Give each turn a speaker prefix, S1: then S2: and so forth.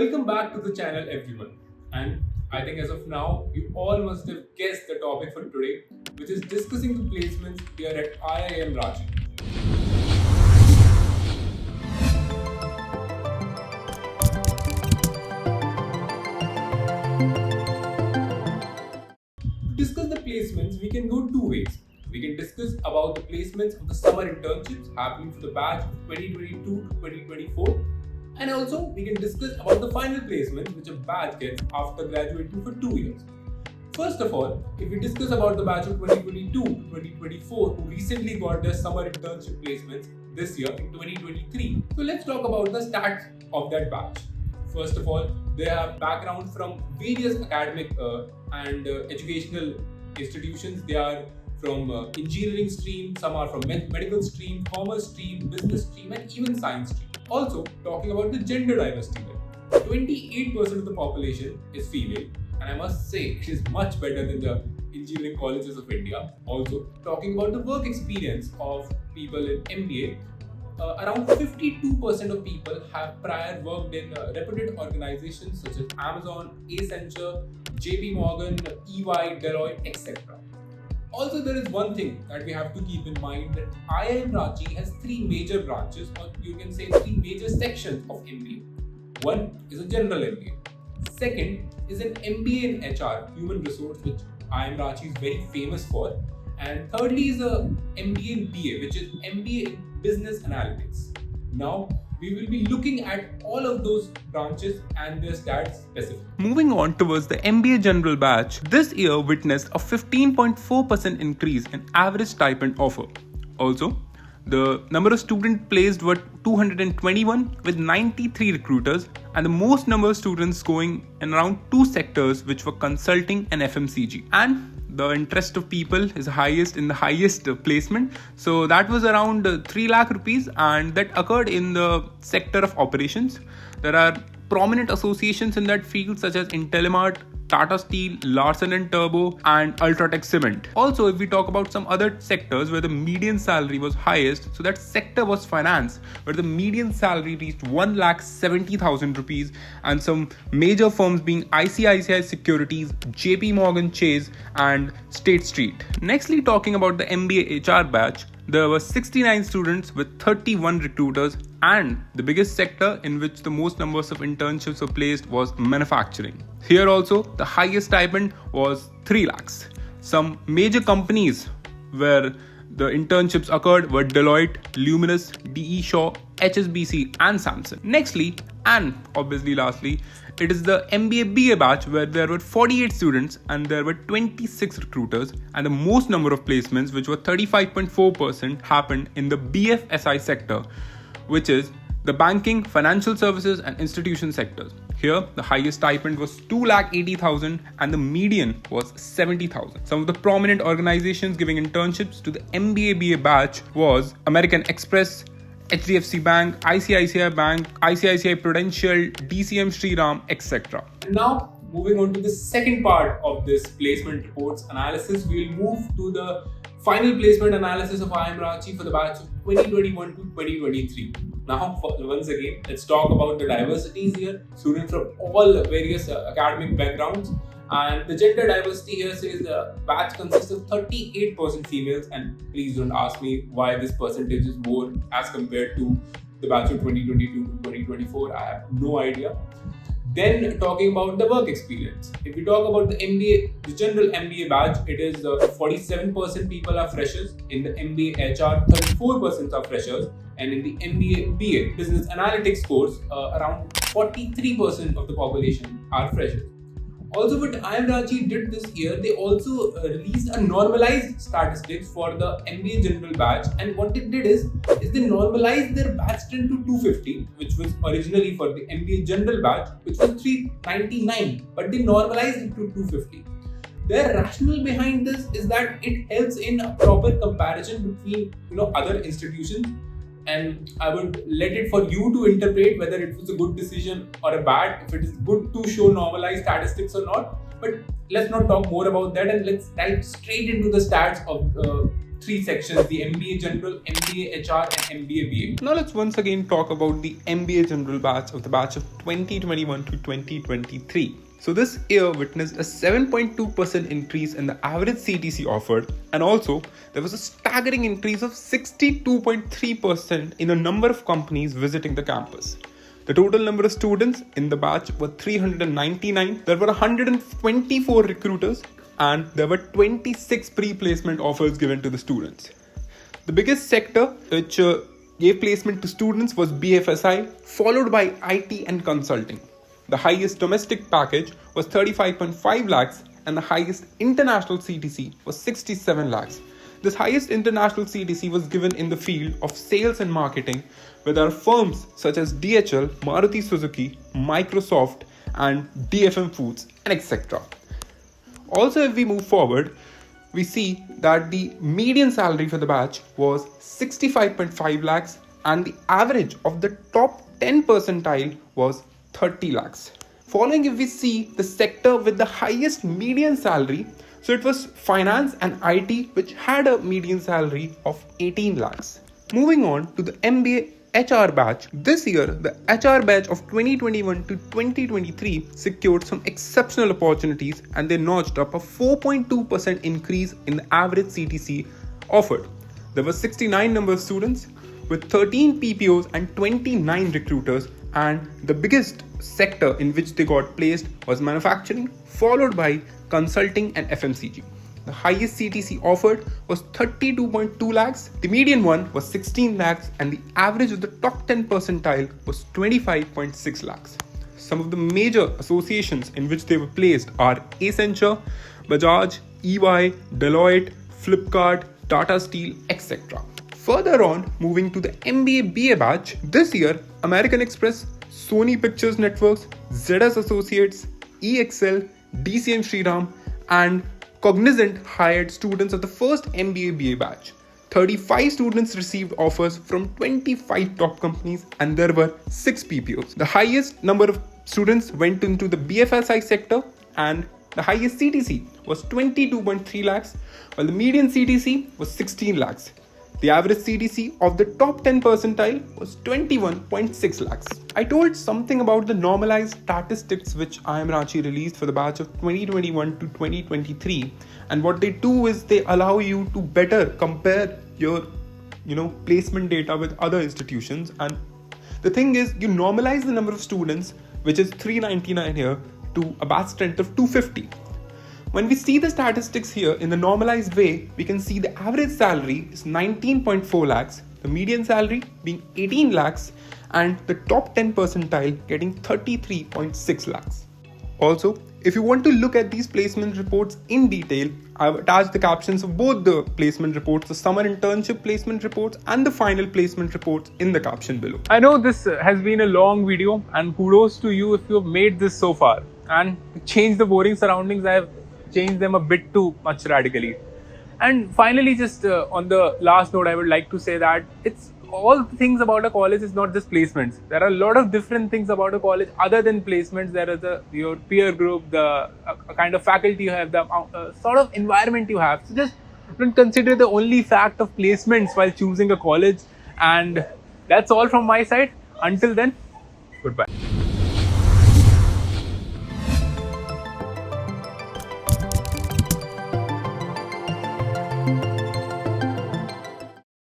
S1: Welcome back to the channel, everyone. And I think as of now, you all must have guessed the topic for today, which is discussing the placements here at IIM Ranchi. To discuss the placements, we can go two ways. We can discuss about the placements of the summer internships happening for the batch of 2022 to 2024. And also, we can discuss about the final placements which a batch gets after graduating for 2 years. First of all, if we discuss about the batch of 2022 to 2024 who recently got their summer internship placements this year in 2023. So let's talk about the stats of that batch. First of all, they have background from various academic and educational institutions. They are from engineering stream, some are from medical stream, commerce stream, business stream, and even science stream. Also, talking about the gender diversity, 28% of the population is female, and I must say it is much better than the engineering colleges of India. Also, talking about the work experience of people in MBA, around 52% of people have prior worked in reputed organizations such as Amazon, Accenture, JP Morgan, EY, Deloitte, etc. Also, there is one thing that we have to keep in mind that IIM Ranchi has three major branches, or you can say three major sections of MBA. One is a general MBA. Second is an MBA in HR, human resource, which IIM Ranchi is very famous for. And thirdly is a MBA in BA, which is MBA in business analytics. Now, we will be looking at all of those branches and their stats specifically.
S2: Moving on towards the MBA General batch, this year witnessed a 15.4% increase in average stipend offer. Also, the number of students placed were 221 with 93 recruiters, and the most number of students going in around two sectors, which were consulting and FMCG. And the interest of people is highest in the highest placement. So that was around 3 lakh rupees, and that occurred in the sector of operations. There are prominent associations in that field such as IntelliMart, Tata Steel, Larsen & Turbo, and Ultratech Cement. Also, if we talk about some other sectors where the median salary was highest, so that sector was finance, where the median salary reached 1,70,000 rupees, and some major firms being ICICI Securities, JP Morgan Chase, and State Street. Nextly, talking about the MBA HR batch, there were 69 students with 31 recruiters, and the biggest sector in which the most numbers of internships were placed was manufacturing. Here also, the highest stipend was 3 lakhs. Some major companies where the internships occurred were Deloitte, Luminous, DE Shaw, HSBC, and Samsung. Nextly, and obviously lastly, it is the MBA BA batch where there were 48 students and there were 26 recruiters, and the most number of placements, which were 35.4%, happened in the BFSI sector, which is the banking, financial services, and institution sectors. Here, the highest stipend was 2,80,000 and the median was 70,000. Some of the prominent organizations giving internships to the MBA BA batch was American Express, HDFC Bank, ICICI Bank, ICICI Prudential, DCM Shriram, etc.
S1: And now, moving on to the second part of this placement reports analysis, we will move to the final placement analysis of IIM Ranchi for the batch of 2021 to 2023. Now, once again, let's talk about the diversities here. Students from all various academic backgrounds. And the gender diversity here says the batch consists of 38% females, and please don't ask me why this percentage is more as compared to the batch of 2022 to 2024. I have no idea. Then talking about the work experience. If we talk about the MBA, the general MBA batch, it is 47% people are freshers. In the MBA HR, 34% are freshers. And in the MBA BA, Business Analytics course, around 43% of the population are freshers. Also, what IIM Ranchi did this year, they also released a normalized statistics for the MBA General batch, and what it did is they normalized their batch strength to 250, which was originally for the MBA General batch, which was 399, but they normalized it to 250. Their rationale behind this is that it helps in a proper comparison between other institutions. And I would let it for you to interpret whether it was a good decision or a bad, if it is good to show normalized statistics or not. But let's not talk more about that, and let's dive straight into the stats of three sections: the MBA General, MBA HR, and MBA BA.
S2: Now let's once again talk about the MBA General batch of the batch of 2021 to 2023. So this year witnessed a 7.2% increase in the average CTC offered, and also there was a staggering increase of 62.3% in the number of companies visiting the campus. The total number of students in the batch were 399. There were 124 recruiters and there were 26 pre-placement offers given to the students. The biggest sector which gave placement to students was BFSI, followed by IT and consulting. The highest domestic package was 35.5 lakhs and the highest international CTC was 67 lakhs. This highest international CTC was given in the field of sales and marketing, where there are firms such as DHL, Maruti Suzuki, Microsoft, and DFM Foods, and etc. Also, if we move forward, we see that the median salary for the batch was 65.5 lakhs and the average of the top 10 percentile was 30 lakhs. Following, if we see the sector with the highest median salary, so it was finance and IT, which had a median salary of 18 lakhs. Moving on to the MBA HR batch. This year, the HR batch of 2021 to 2023 secured some exceptional opportunities and they notched up a 4.2% increase in the average CTC offered. There were 69 number of students with 13 PPOs and 29 recruiters, and the biggest sector in which they got placed was manufacturing, followed by consulting and FMCG. The highest CTC offered was 32.2 lakhs, the median one was 16 lakhs, and the average of the top 10 percentile was 25.6 lakhs. Some of the major associations in which they were placed are Accenture, Bajaj, EY, Deloitte, Flipkart, Tata Steel, etc. Further on, moving to the MBA BA batch, this year American Express, Sony Pictures Networks, ZS Associates, EXL, DCM Shriram, and Cognizant hired students of the first MBA BA batch. 35 students received offers from 25 top companies and there were 6 PPOs. The highest number of students went into the BFSI sector and the highest CTC was 22.3 lakhs while the median CTC was 16 lakhs. The average CTC of the top 10 percentile was 21.6 lakhs. I told something about the normalized statistics which IIM Ranchi released for the batch of 2021 to 2023, and what they do is they allow you to better compare your placement data with other institutions. And the thing is, you normalize the number of students, which is 399 here, to a batch strength of 250. When we see the statistics here in the normalized way, we can see the average salary is 19.4 lakhs, the median salary being 18 lakhs, and the top 10 percentile getting 33.6 lakhs. Also, if you want to look at these placement reports in detail, I've attached the captions of both the placement reports, the summer internship placement reports and the final placement reports in the caption below.
S3: I know this has been a long video and kudos to you if you have made this so far. And to change the boring surroundings, I have changed them a bit too much radically. And finally, just on the last note, I would like to say that it's all things about a college is not just placements. There are a lot of different things about a college other than placements. There is your peer group, the kind of faculty you have, the sort of environment you have. So just don't consider the only fact of placements while choosing a college. And that's all from my side. Until then,